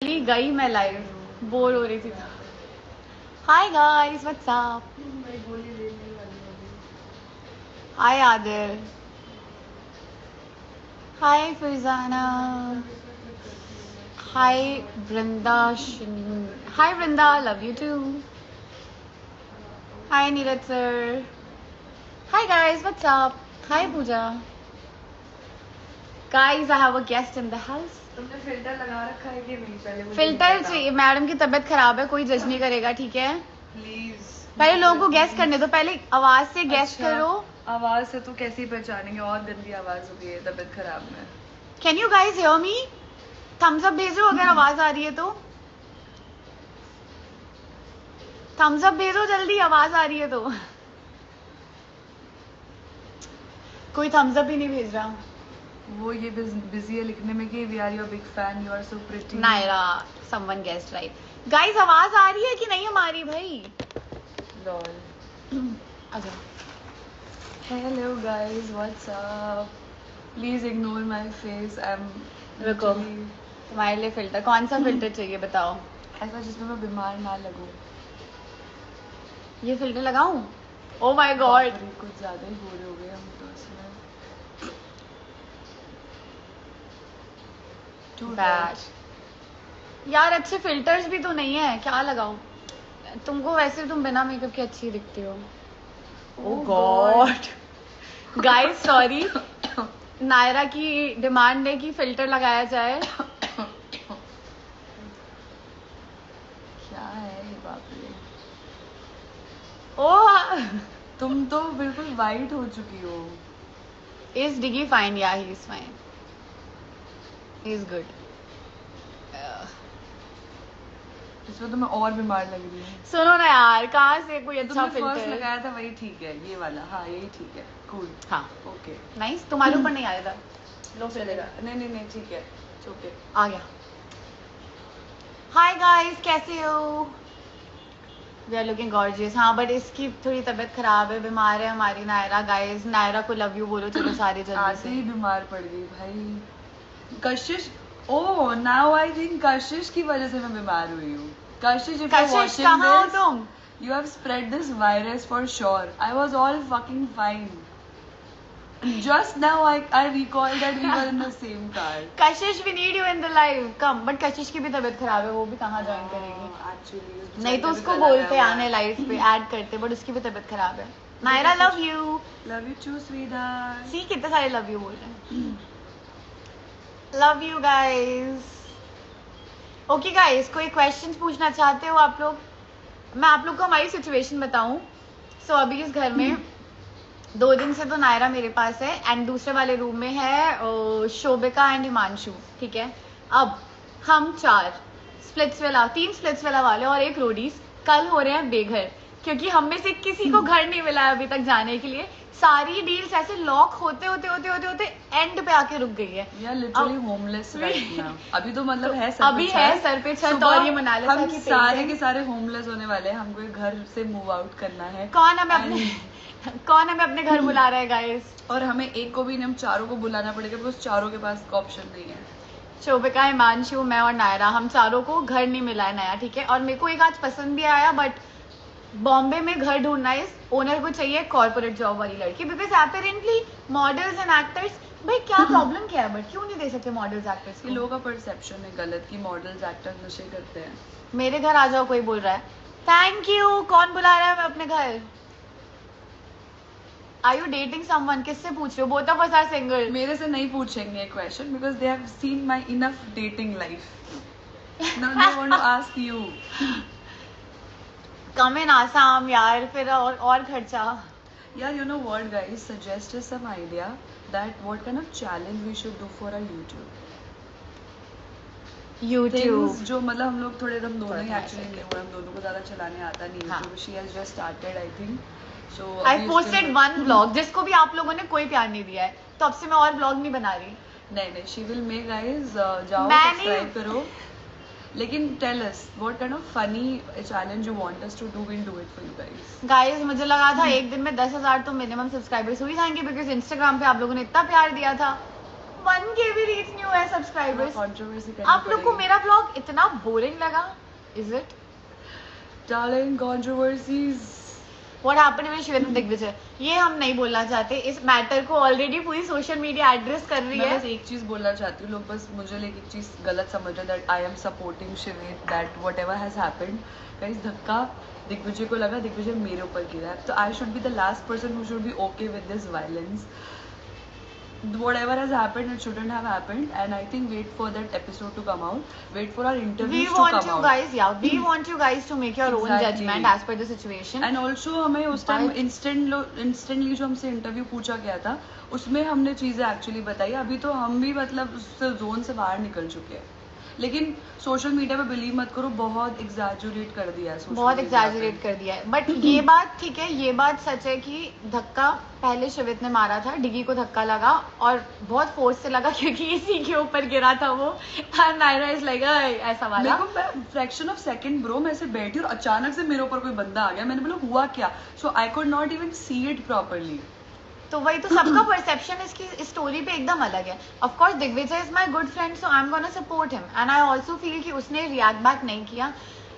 गई मैं live bore हो रही थी। Hi guys what's up. Hi Adil. Hi Farzana. Hi Vrinda. Hi Vrinda, love you too. Hi Neeraj sir. Hi guys what's up. Hi Pooja. Guys I have a guest in the house. तुमने filter लगा रखा है कि नहीं? पहले फिल्टर चाहिए, मैडम की तबीयत खराब है, कोई जज नहीं करेगा, ठीक है? प्लीज। पहले लोगों को गेस करने दो, पहले आवाज से गेस करो। आवाज से तो कैसे ही पहचानेंगे? और गंदी आवाज हो गई है तबीयत खराब में। Can you guys hear me? Thumbs up भेजो अगर आवाज आ रही है तो। थम्स अप भेजो जल्दी, आवाज आ रही है तो। कोई थम्स अप ही नहीं भेज रहा। वो ये बिजी है लिखने में कि we are your big fan, you are so pretty. Naira, someone guessed right. Guys आवाज आ रही है कि नहीं हमारी भाई? लॉल। अच्छा। Hello guys what's up. Please ignore my face. I am रुको, तुम्हारे लिए फिल्टर, कौन सा फिल्टर चाहिए बताओ? ऐसा जिसमें मैं बीमार ना लगूं। ये फिल्टर लगाऊं? ओ माय गॉड, कुछ ज्यादा ही बुरे हो गए हम तो इसमें। यार अच्छे फिल्टर्स भी तो नहीं है, क्या लगाऊं? तुमको वैसे तुम बिना मेकअप के अच्छी दिखती हो। ओह गॉड। गाइस सॉरी, नायरा की डिमांड है कि फिल्टर लगाया जाए। क्या है ये? बाप रे, ओह तुम तो बिल्कुल वाइट हो चुकी हो। Is Diggy fine? या he is fine, he is good. इसमें तो मैं और बीमार लग रही हूँ। सुनो ना यार, कहाँ से कोई अच्छा तुमने फिल्टर फर्स्ट लगाया था वही ठीक है, ये वाला। हाँ यही ठीक है, कूल। हाँ ओके नाइस। तुम्हारे ऊपर नहीं आया था, लो चलेगा। नहीं नहीं नहीं ठीक है, ओके आ गया। हाय गाइस कैसे हो? We are looking gorgeous. हाँ बट इसकी थोड़ी तबीयत खराब है, बीमार है हमारी नायरा। गाइस नायरा को लव यू बोलो चलो सारे जल्दी आते से। ही बीमार पड़ गई भाई। कशिश, ओह नाउ आई थिंक कशिश की वजह से मैं बीमार हुई हूँ। कशिश, if you're कशिश watching कहाँ हो this, तुम? you have spread this virus for sure. I was all fucking fine. Just now I recall that we were in the same car. Kashish we need you in the live come. But Kashish की भी तबीयत खराब है, वो भी कहाँ join करेगी? Actually, नहीं तो उसको बोलते आने लाइव पे ऐड करते, बट उसकी भी तबीयत खराब है। Naira love you. Love you too sweetheart. See कितने सारे लव यू बोल रहे हैं। Love you guys. Okay guys, कोई क्वेश्चंस पूछना चाहते हो आप लोग? मैं आप लोग को हमारी सिचुएशन बताऊं। सो अभी इस घर में 2 दिन से तो नायरा मेरे पास है एंड दूसरे वाले रूम में है शोभिका एंड हिमांशु, ठीक है? अब हम 4 स्प्लिट्सविला, 3 स्प्लिट्सविला वाले और 1 रोडीज कल हो रहे हैं बेघर, क्योंकि हम में से किसी को घर नहीं मिला है अभी तक जाने के लिए। सारी डील्स ऐसे लॉक होते होते होते होते होते एंड पे आके रुक गई है। यार लिटरली होमलेस राइट नाउ। अभी तो मतलब है सर अभी है सर पे छत और ये मना लेता हम कि सारे के सारे होमलेस होने वाले हैं। हमको एक घर से मूव आउट करना है। कौन हमें अपने घर बुला रहा है गाइस? और हमें एक को भी नहीं, हम चारों को बुलाना पड़ेगा बिकॉज चारों के पास ऑप्शन नहीं है। शोभिका, हिमांशु, मैं और नायरा, हम चारों को घर नहीं मिला है नया, ठीक है? और मेरे को एक आज पसंद भी आया, बट बॉम्बे में घर ढूंढना है, ओनर को चाहिए कॉर्पोरेट जॉब वाली लड़की, because apparently models and actors, भाई क्या प्रॉब्लम क्या है? बट क्यों नहीं दे सकते मॉडल्स एक्टर्स को? लोगों का परसेप्शन है गलत कि मॉडल्स एक्टर्स नशे करते हैं। मेरे घर आ जाओ, कोई बोल रहा है। Thank you. कौन बुला रहा है मैं अपने घर? Are you dating someone? किससे पूछ रहे हो? Both of us are single. मेरे से नहीं पूछेंगे question because they have seen my enough dating life. Now they want to ask you. Come in Assam यार, फिर और खर्चा। यार you know what guys, suggest us some idea that what kind of challenge we should do for our YouTube things जो मतलब हम लोग थोड़े, हम दोनों ही एक्चुअली हम दोनों को ज्यादा चलाने आता नहीं YouTube। She has just started I think. So I posted 1 blog जिसको भी आप लोगों ने कोई प्यार नहीं दिया है, तो अब से मैं और ब्लॉग नहीं बना रही। नहीं शी विल मेक गाइस, जाओ सब्सक्राइब करो। लेकिन tell us what kind of funny challenge you want us to do, will do it for you guys मुझे लगा था एक दिन में 10,000 तो मिनिमम सब्सक्राइबर्स हो ही जाएंगे, बिकॉज इंस्टाग्राम पे आप लोगों ने इतना प्यार दिया था। 1K भी रीच नहीं हुआ है सब्सक्राइबर्स. कंट्रोवर्सी आप लोग को मेरा ब्लॉग इतना बोरिंग लगा? Is it? Darling controversies. What happened with Shweta Digvijay, ये हम नहीं बोलना चाहते. इस मैटर को ऑलरेडी पूरी सोशल मीडिया एड्रेस कर रही मैं है. बस एक चीज बोलना चाहती हूँ, लोग बस मुझे लेके एक चीज गलत समझ रहे दैट आई एम सपोर्टिंग श्वेत, that whatever has happened. Guys धक्का दिग्विजय को लगा, दिग्विजय मेरे ऊपर गिरा है, तो I should be the last person who should be okay with this violence. Whatever has happened, it shouldn't have happened, and I think wait for that episode to come out. Wait for our interviews to come out. We want you guys to make your own judgment as per the situation. And also हमें उस time instantly जो हमसे interview पूछा गया था, उसमें हमने चीजें एक्चुअली बताई. अभी तो हम भी मतलब उस जोन से बाहर निकल चुके हैं, लेकिन सोशल मीडिया पे बिलीव मत करो, बहुत एग्जैजरेट कर दिया है. बहुत एग्जैजरेट कर दिया है. बट ये बात ठीक है, ये बात सच है कि धक्का पहले श्वेत ने मारा था, डिगी को धक्का लगा और बहुत फोर्स से लगा क्योंकि इसी के ऊपर गिरा था वो. नायरा इज लाइक ऐसा वाला. देखो फ्रैक्शन ऑफ सेकंड ब्रो, मैं ऐसे बैठी और अचानक से मेरे ऊपर कोई बंदा आ गया. मैंने बोला हुआ क्या, so I could not even see it properly. तो वही तो सबका परसेप्शन इसकी स्टोरी पे एकदम अलग है. Of course Digvijay is my good friend, so I am gonna support him, and I also feel कि उसने रिएक्ट बैक नहीं किया.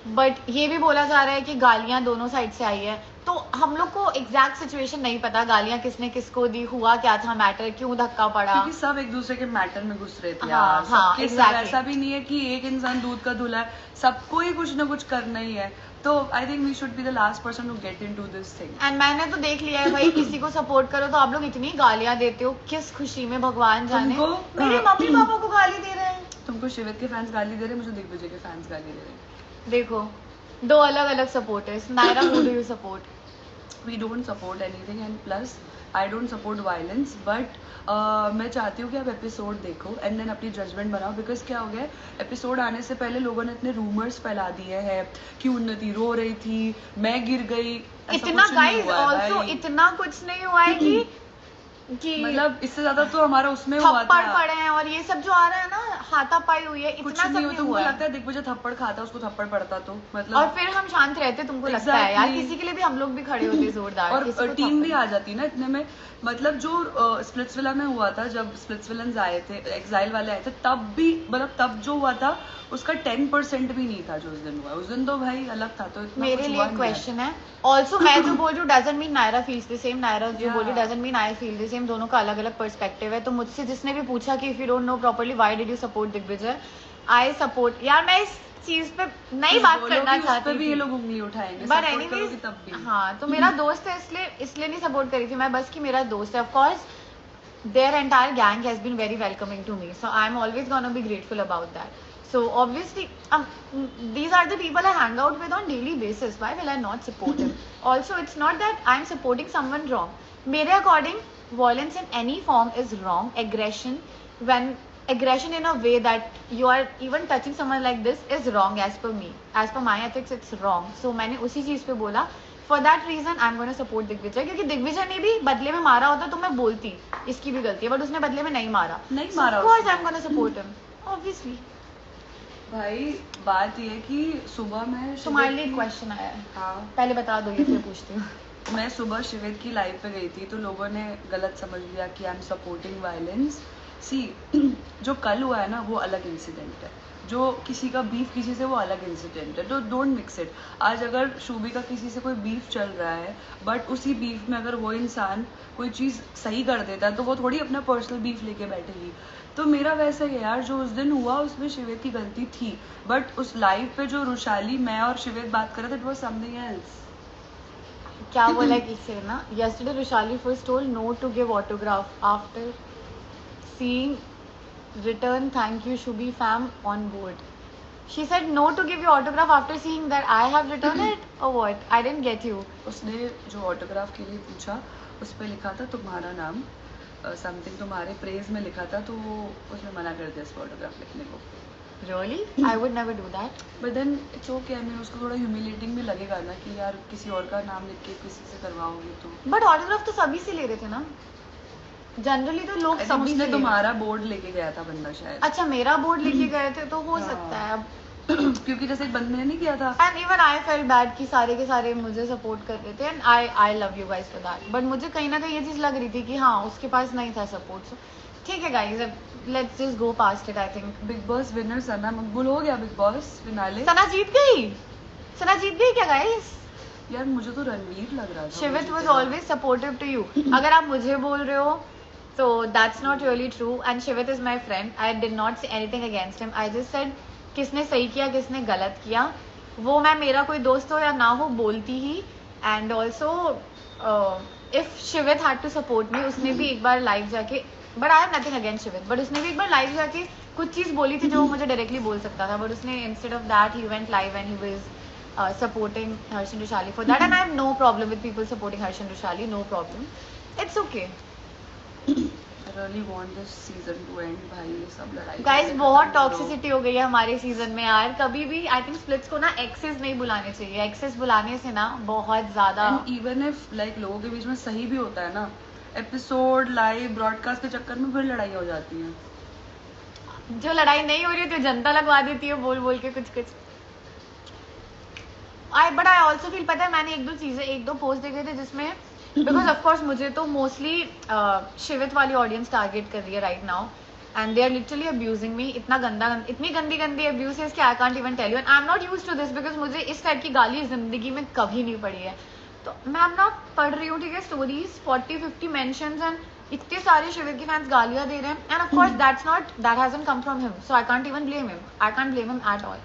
बट ये भी बोला जा रहा है कि गालियां दोनों साइड से आई है, तो हम लोग को एग्जैक्ट सिचुएशन नहीं पता, गालियां किसने किसको दी, हुआ क्या था मैटर, क्यों धक्का पड़ा. क्योंकि सब एक दूसरे के मैटर में घुस रहे थे. हाँ, exactly. ऐसा भी नहीं है कि एक इंसान दूध का धुला है, सबको ही कुछ ना कुछ करना ही है. तो I think we should be the last person to get into this thing. And मैंने तो देख लिया है भाई, किसी को सपोर्ट करो तो आप लोग इतनी गालियां देते हो, किस खुशी में भगवान जाने. मेरे मम्मी पापा को गाली दे रहे हैं. तुमको श्वेत के फैंस गाली दे रहे हैं, मुझे दिग्विजय के फैंस गाली दे रहे हैं. देखो दो अलग अलग supporters. Naira, who do you support? We don't support anything, and plus I don't support violence, but मैं चाहती हूँ कि आप एपिसोड देखो एंड देन अपनी जजमेंट बनाओ. बिकॉज क्या हो गया, एपिसोड आने से पहले लोगों ने इतने रूमर्स फैला दिए हैं कि उन्नति रो रही थी, मैं गिर गई. इतना गाइस ऑल्सो इतना कुछ नहीं हुआ है कि मतलब इससे ज्यादा तो हमारा उसमें हुआ था, थप्पड़ पड़े हैं और ये सब जो आ रहा है ना, हाथापाई हुई है, इतना सब नहीं हुआ. तुमको लगता है दिग्विजय थप्पड़ खाता, उसको थप्पड़ पड़ता तो मतलब, और फिर हम शांत रहते. तुमको लगता है यार किसी के लिए भी हम लोग भी खड़े होते जोरदार, और टीम भी आ जाती ना इतने में. मतलब जो स्प्लिट्सविला में हुआ था, जब स्प्लिट्सविलन्स आए थे, एक्साइल वाले आए थे, तब भी मतलब तब जो हुआ था उसका 10% भी नहीं था जो उस दिन हुआ. उस दिन तो भाई अलग था. तो इतना मेरे लिए क्वेश्चन है ऑल्सो, मैं जो बोल रही हूँ doesn't mean Naira feels the same, Naira जो बोल रही doesn't mean I feel the same. दोनों का अलग अलग पर्सपेक्टिव है. तो मुझसे जिसने भी पूछा कि if you don't know properly why did you support Digvijay, I support. यार मैं इस चीज पे नहीं बात करना चाहती थी, ये लोग उंगली उठाएंगे बट एनीवेज तब भी. हाँ, तो मेरा दोस्त है इसलिए नहीं सपोर्ट करी थी मैं, बस कि मेरा दोस्त है. Of course their entire gang has been very welcoming to me, so I'm always gonna be grateful about that. So obviously these are the people I hang out with on daily basis. Why will I not support him? Also, it's not that I'm supporting someone wrong. Mere according, violence in any form is wrong. Aggression in a way that you are even touching someone like this is wrong as per me. As per my ethics, it's wrong. So मैंने उसी चीज पे बोला. For that reason, I'm going to support Digvijay, क्योंकि दिग्विजय ने भी बदले में मारा होता तो मैं बोलती इसकी भी गलती है, बट उसने बदले में नहीं मारा. Of course, I'm going to support him. Obviously. भाई बात ये है कि सुबह में तुम्हारे लिए क्वेश्चन आया है. हाँ, पहले बता दो ये फिर पूछती हूँ. मैं सुबह श्वेत की लाइव पे गई थी, तो लोगों ने गलत समझ लिया कि आई एम सपोर्टिंग वायलेंस. सी जो कल हुआ है ना, वो अलग इंसिडेंट है. जो किसी का बीफ किसी से, वो अलग इंसिडेंट है. तो डोंट मिक्स इट. आज अगर शूबी का किसी से कोई बीफ चल रहा है, बट उसी बीफ में अगर वो इंसान कोई चीज़ सही कर देता है, तो वो थोड़ी अपना पर्सनल बीफ लेके बैठेगी. तो मेरा वैसा ही यार, जो उस दिन हुआ उसमें श्वेत की गलती थी, बट उस लाइव पे जो रुशाली, मैं और श्वेत बात कर रहे थे, इट वाज समथिंग एल्स. क्या वो लाइक इससे ना, yesterday Rushali first told no to give autograph after seeing return thank you Shubi fam on board. She said no to give you autograph after seeing that I have returned it or what? I didn't get you. उसने जो autograph के लिए पूछा, उस पे लिखा था तुम्हारा नाम, समथिंग तुम्हारे प्रेज में लिखा था, तो उसने मना कर दिया इस ऑटोग्राफ लिखने को. Really? I would never do that. But then it's okay. I mean, उसको थोड़ा humiliating भी लगेगा ना कि यार किसी और का नाम लिख के किसी से करवाओगे तो. But autograph तो सभी से ले रहे थे ना. जनरली तो लोग सभी से. तुम्हारा बोर्ड लेके गया था बंदा शायद. अच्छा, मेरा बोर्ड लेके गए थे तो हो सकता है अब. क्योंकि जैसे एक बंदे ने नहीं किया था. And even I felt bad कि सारे के सारे मुझे सपोर्ट कर रहे थे, and I love you guys for that. But मुझे कहीं ना कहीं ये चीज लग रही थी कि हाँ, उसके पास नहीं था सपोर्ट. सो ठीक है guys, let's just go past it. I think Bigg Boss winner Sana Maqbool हो गया बिग बॉस फिनाले। सना जीत गई। सना जीत गई क्या गाइस? यार मुझे तो रणवीर लग रहा था। Shivit was always supportive to you. अगर आप मुझे बोल रहे हो तो that's not really true, and Shivit is my friend. I did not say anything against him. I just said किसने सही किया किसने गलत किया, वो मैं मेरा कोई दोस्त हो या ना हो बोलती ही। And also if Shivit had to support me, उसने भी एक बार लाइव जाके, but I have nothing against Shivit, but उसने भी एक बार लाइव जाके कुछ चीज बोली थी जो वो मुझे डायरेक्टली बोल सकता था, बट उसने instead of that he went live and he was supporting Harshan Rushali for that, and I have no problem with people supporting Harshan Rushali, no problem, it's okay. I really want this season to end भाई, ये सब लड़ाई guys बहुत toxicity हो गई है हमारे season में यार। कभी भी आई थिंक स्प्लिट्स को ना एक्सेस नहीं बुलाने चाहिए, एक्सेस बुलाने से ना बहुत ज्यादा, इवन इफ लाइक लोगों के बीच में सही भी होता है ना, एपिसोड लाइव ब्रॉडकास्ट के चक्कर में फिर लड़ाई हो जाती है। जो लड़ाई नहीं हो रही होती है जनता लगवा देती है बोल बोल के कुछ कुछ। बट आई ऑल्सो फील, पता है मैंने एक दो पोस्ट देखे थे जिसमें, बिकॉज ऑफकोर्स मुझे तो मोस्टली शिवित वाली ऑडियंस टारगेट कर रही है right now, and they are literally abusing me. इतनी गंदी गंदी अब्यूज है कि I can't even tell you, and I am not used to this, because मुझे इस टाइप की गाली जिंदगी में कभी नहीं पड़ी है। तो मैं अब ना पढ़ रही हूँ, ठीक है, स्टोरीज 40-50 मेंशंस, एंड इतने सारे शिवित के फैंस गालियां दे रहे हैं, and of course that hasn't come from him, so I can't even blame him, I can't blame him at all.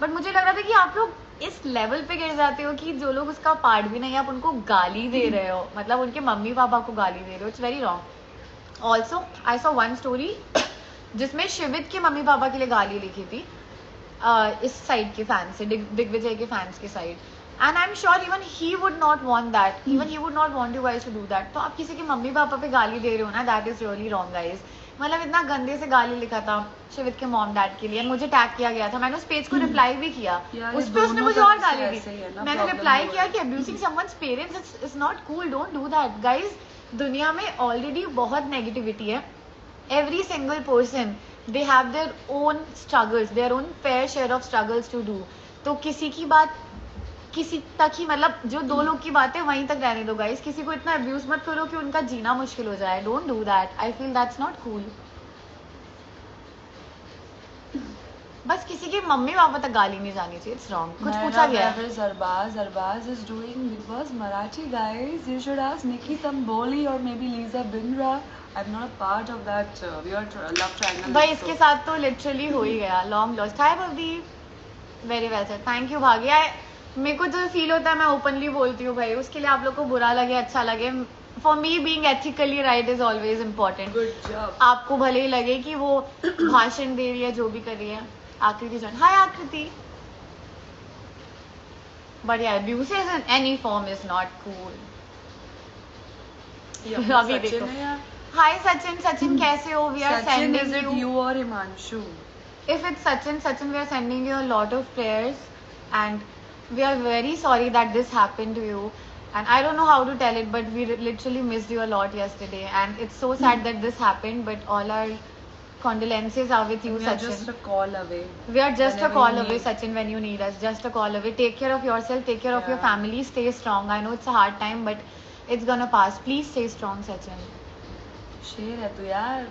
But मुझे लग रहा था कि आप लोग इस लेवल पे गिर जाते हो कि जो लोग उसका पार्ट भी नहीं है आप उनको गाली दे रहे हो, मतलब उनके मम्मी पापा को गाली दे रहे हो, it's very wrong. Also I saw one story जिसमें शिवित के मम्मी पापा के लिए गाली लिखी थी इस साइड के फैन से, दिग्विजय के फैंस की side, and I am sure even he would not want that, even he would not want you guys to do that. तो आप किसी के मम्मी पापा पे गाली दे रहे हो ना, that is really wrong guys. मतलब इतना गंदे से गाली लिखा था शिवित के मॉम डैड के लिए, मुझे टैग किया गया था, मैंने उस पेज को रिप्लाई भी किया, उस पे उसने मुझे और गाली दी, मैंने रिप्लाई किया कि abusing someone's parents is not cool, don't do that guys. दुनिया में ऑलरेडी बहुत नेगेटिविटी है, every single person they have their own struggles, their own fair share of struggles to do. तो किसी की बात किसी तक ही, मतलब जो दो लोग की बात है वहीं तक रहने दो गाइस, किसी को इतना अब्यूज मत करो कि उनका जीना मुश्किल हो जाए, don't do that, I feel that's not cool. बस किसी के मम्मी पापा तक गाली नहीं जानी चाहिए, इट्स रॉन्ग। कुछ पूछा गया है? Zarbaz is doing Big Boss Marathi guys, you should ask Nikki Tamboli or maybe Lisa Bindra. I'm not a part of that weird love triangle. भाई इसके साथ तो लिटरली हो ही गया, long lost. Hi Bhavdi, very well sir, thank you Bhagya. मेरे को जो फील होता है मैं ओपनली बोलती हूँ भाई, उसके लिए आप लोग को बुरा लगे अच्छा लगे, for me being ethically right is always important. Good job. आपको भले ही लगे कि वो भाषण दे रही है जो भी कर रही है। आकृति जॉन, हाय आकृति। बट या abuses in any form is not cool. अभी देखो, हाय सचिन, सचिन कैसे हो? We are sending you or Himanshu? If it's Sachin, we are sending you a lot of prayers, and we are very sorry that this happened to you, and I don't know how to tell it, but we literally missed you a lot yesterday, and it's so sad that this happened, but all our condolences are with you, We are Sachin. just a call away. We are just a Whenever call you away, need. Sachin, when you need us. Just a call away. Take care of yourself, take care of your Yeah. family, stay strong. I know it's a hard time, but it's gonna pass. Please stay strong, Sachin. शेर है तू यार।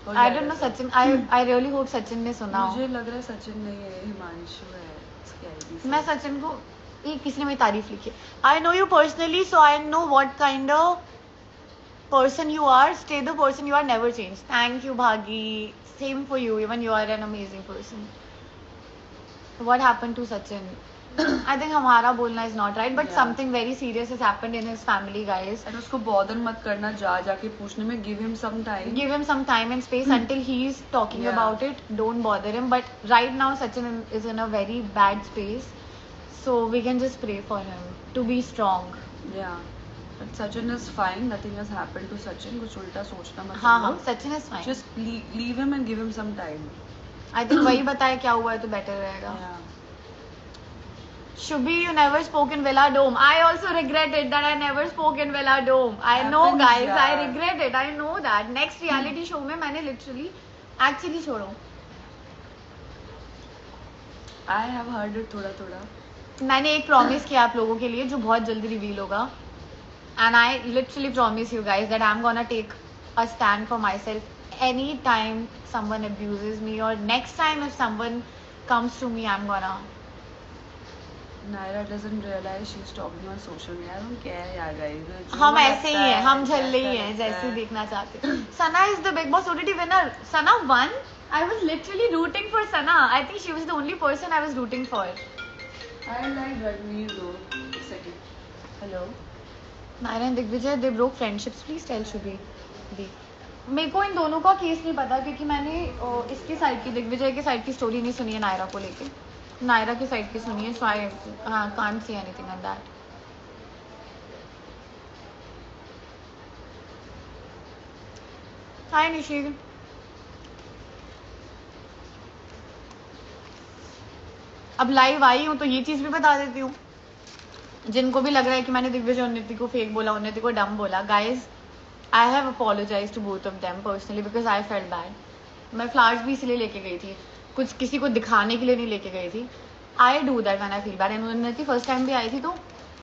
हो I जाएगा don't know, सब। Sachin. I really hope Sachin ने सुना हो। मुझे लग रहा है सचिन नहीं है, हिमांशु है इसकी आईडी से। मैं सचिन को, ये किसी ने मेरी तारीफ लिखी। I know you personally, so I know what kind of person you are, stay the person you are, never change. Thank you Bhagi, same for you, even you are an amazing person. What happened to Sachin? I think हमारा बोलना is not right, but Yeah. Something very serious has happened in his family guys. And उसको bother मत करना, जाके पूछने में, give him some time. Give him some time and space until he is talking Yeah. about it. Don't bother him. But right now, Sachin is in a very bad space, so we can just pray for him to be strong. Yeah. But Sachin is fine. Nothing has happened to Sachin. कुछ उल्टा सोचना मत। हाँ हाँ, Sachin is fine. Just leave him and give him some time. I think वही बताए क्या हुआ है तो better रहेगा. Yeah. Shubhi, you never spoke in Villa Dome. I also regret it that I never spoke in Villa Dome. I know Happens, guys, I yeah. regret it. I know that. Next reality show में मैंने literally actually छोड़ो. I have heard it थोड़ा। मैंने एक promise किया आप लोगों के लिए जो बहुत जल्दी रिवील होगा, and I literally promise you guys that I'm gonna take a stand for myself any time someone abuses me, or next time if someone comes to me, I'm gonna. Naira doesn't realize she's talking on social media. I don't care यार guys. हम ऐसे ही हैं, हम झल्ले ही हैं, जैसे देखना चाहते हैं. Sana is the Big Boss OTT winner. Sana won. I was literally rooting for Sana. I think she was the only person I was rooting for. I like Ranveer though. Second. Hello. Naira and Digvijay, they broke friendships. Please tell Shubhi. मेरे को इन दोनों का case नहीं पता क्योंकि मैंने इसकी side की, दिग्विजय की साइड की स्टोरी नहीं सुनी है नायरा को लेके. नायरा की साइड की सुनी है, so I can't see anything on that. Hi Nishil. अब लाइव आई हूँ तो ये चीज भी बता देती हूँ, जिनको भी लग रहा है कि मैंने दिग्विजय उन्नति को फेक बोला, उन्नति को डम बोला. Guys, I have apologise to both of them personally because I felt bad. मैं फ्लावर्स भी इसलिए लेके गई थी, कुछ किसी को दिखाने के लिए नहीं लेके गई थी. I do that when I feel bad. And उन्नति फर्स्ट टाइम भी आई थी तो